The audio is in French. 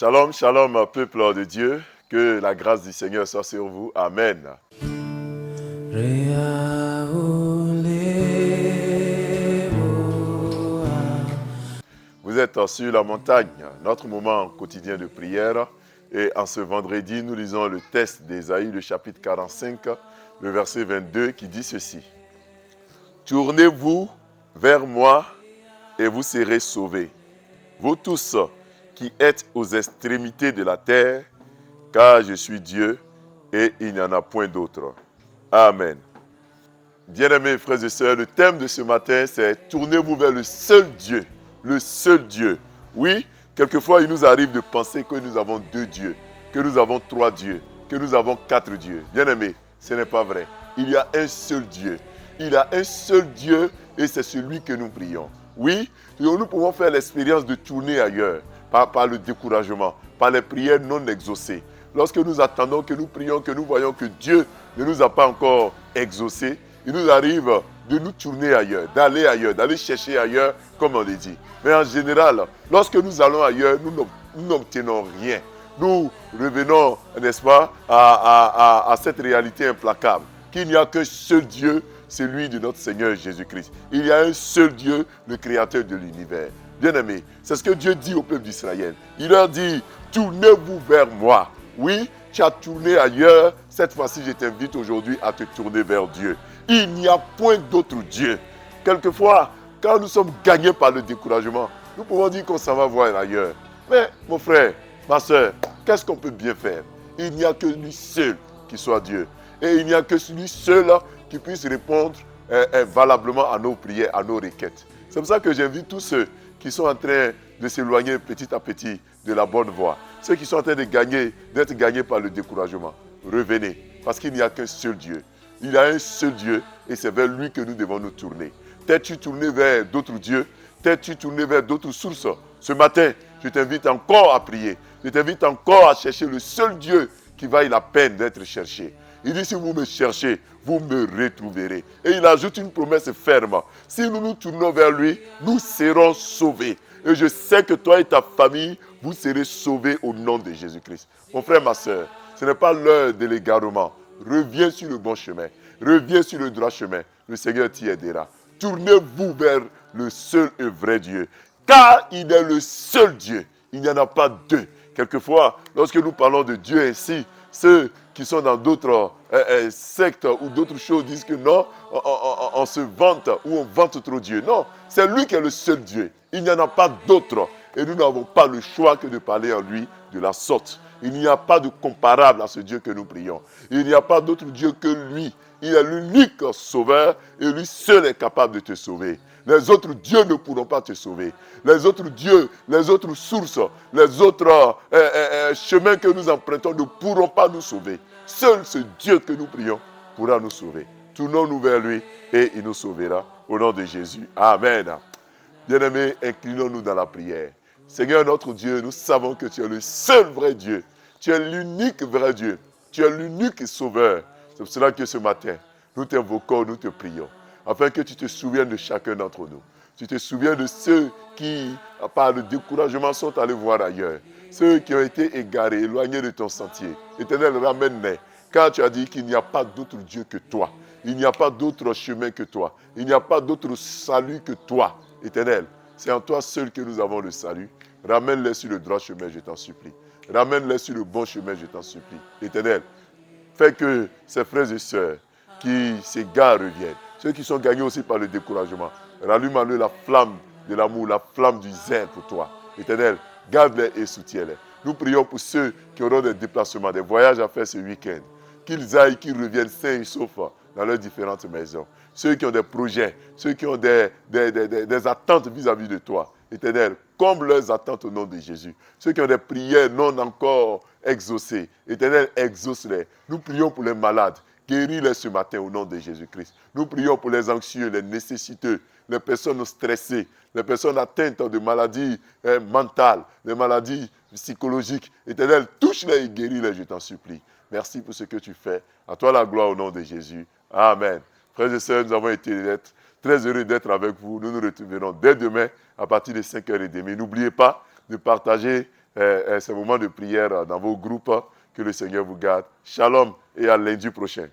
Shalom, shalom, peuple de Dieu. Que la grâce du Seigneur soit sur vous. Amen. Vous êtes sur la montagne, notre moment quotidien de prière. Et en ce vendredi, nous lisons le texte d'Ésaïe, le chapitre 45, le verset 22, qui dit ceci. Tournez-vous vers moi et vous serez sauvés. Vous tous qui êtes aux extrémités de la terre, car je suis Dieu et il n'y en a point d'autre. Amen. Bien-aimés frères et sœurs, le thème de ce matin, c'est « Tournez-vous vers le seul Dieu ». Le seul Dieu. Oui, quelquefois, il nous arrive de penser que nous avons 2 dieux, que nous avons 3 dieux, que nous avons 4 dieux. Bien-aimés, ce n'est pas vrai. Il y a un seul Dieu. Il y a un seul Dieu et c'est celui que nous prions. Oui, nous pouvons faire l'expérience de tourner ailleurs, par le découragement, par les prières non exaucées. Lorsque nous attendons, que nous prions, que nous voyons que Dieu ne nous a pas encore exaucés, il nous arrive de nous tourner ailleurs, d'aller chercher ailleurs, comme on le dit. Mais en général, lorsque nous allons ailleurs, nous n'obtenons rien. Nous revenons, n'est-ce pas, à cette réalité implacable, qu'il n'y a qu'un seul Dieu, celui de notre Seigneur Jésus-Christ. Il y a un seul Dieu, le Créateur de l'univers. Bien-aimés, c'est ce que Dieu dit au peuple d'Israël. Il leur dit, tournez-vous vers moi. Oui, tu as tourné ailleurs. Cette fois-ci, je t'invite aujourd'hui à te tourner vers Dieu. Il n'y a point d'autre Dieu. Quelquefois, quand nous sommes gagnés par le découragement, nous pouvons dire qu'on s'en va voir ailleurs. Mais mon frère, ma soeur, qu'est-ce qu'on peut bien faire? Il n'y a que lui seul qui soit Dieu. Et il n'y a que lui seul qui puisse répondre valablement à nos prières, à nos requêtes. C'est pour ça que j'invite tous ceux qui sont en train de s'éloigner petit à petit de la bonne voie. Ceux qui sont en train d'être gagnés par le découragement. Revenez, parce qu'il n'y a qu'un seul Dieu. Il y a un seul Dieu et c'est vers lui que nous devons nous tourner. T'es-tu tourné vers d'autres dieux? T'es-tu tourné vers d'autres sources? Ce matin, je t'invite encore à prier. Je t'invite encore à chercher le seul Dieu qui vaille la peine d'être cherché. Il dit, si vous me cherchez, vous me retrouverez. Et il ajoute une promesse ferme. Si nous nous tournons vers lui, nous serons sauvés. Et je sais que toi et ta famille, vous serez sauvés au nom de Jésus-Christ. Mon frère, ma soeur, ce n'est pas l'heure de l'égarement. Reviens sur le bon chemin. Reviens sur le droit chemin. Le Seigneur t'y aidera. Tournez-vous vers le seul et vrai Dieu. Car il est le seul Dieu. Il n'y en a pas 2. Quelquefois, lorsque nous parlons de Dieu ainsi, ceux qui sont dans d'autres sectes ou d'autres choses disent que non, on se vante ou on vante trop Dieu. Non, c'est lui qui est le seul Dieu. Il n'y en a pas d'autre. Et nous n'avons pas le choix que de parler en lui de la sorte. Il n'y a pas de comparable à ce Dieu que nous prions. Il n'y a pas d'autre Dieu que lui. Il est l'unique sauveur et lui seul est capable de te sauver. Les autres dieux ne pourront pas te sauver. Les autres dieux, les autres sources, les autres chemins que nous empruntons ne pourront pas nous sauver. Seul ce Dieu que nous prions pourra nous sauver. Tournons-nous vers lui et il nous sauvera. Au nom de Jésus. Amen. Bien-aimés, inclinons-nous dans la prière. Seigneur notre Dieu, nous savons que tu es le seul vrai Dieu. Tu es l'unique vrai Dieu. Tu es l'unique sauveur. C'est pour cela que ce matin, nous t'invoquons, nous te prions, afin que tu te souviennes de chacun d'entre nous. Tu te souviens de ceux qui, par le découragement, sont allés voir ailleurs. Ceux qui ont été égarés, éloignés de ton sentier. Éternel, ramène-les. Car tu as dit qu'il n'y a pas d'autre Dieu que toi. Il n'y a pas d'autre chemin que toi. Il n'y a pas d'autre salut que toi. Éternel, c'est en toi seul que nous avons le salut. Ramène-les sur le droit chemin, je t'en supplie. Ramène-les sur le bon chemin, je t'en supplie. Éternel, fais que ces frères et sœurs qui s'égarent reviennent. Ceux qui sont gagnés aussi par le découragement. Rallume en eux la flamme de l'amour, la flamme du zèle pour toi. Éternel, garde-les et soutiens-les. Nous prions pour ceux qui auront des déplacements, des voyages à faire ce week-end. Qu'ils aillent, qu'ils reviennent sains et saufs dans leurs différentes maisons. Ceux qui ont des projets, ceux qui ont des attentes vis-à-vis de toi. Éternel, comble leurs attentes au nom de Jésus. Ceux qui ont des prières non encore exaucées. Éternel, exauce-les. Nous prions pour les malades. Guéris-les ce matin au nom de Jésus-Christ. Nous prions pour les anxieux, les nécessiteux, les personnes stressées, les personnes atteintes de maladies mentales, des maladies psychologiques. Éternel, touche-les et guéris-les, je t'en supplie. Merci pour ce que tu fais. À toi la gloire au nom de Jésus. Amen. Frères et sœurs, nous avons été très heureux d'être avec vous. Nous nous retrouverons dès demain à partir de 5h30. N'oubliez pas de partager ce moment de prière dans vos groupes. Que le Seigneur vous garde. Shalom et à lundi prochain.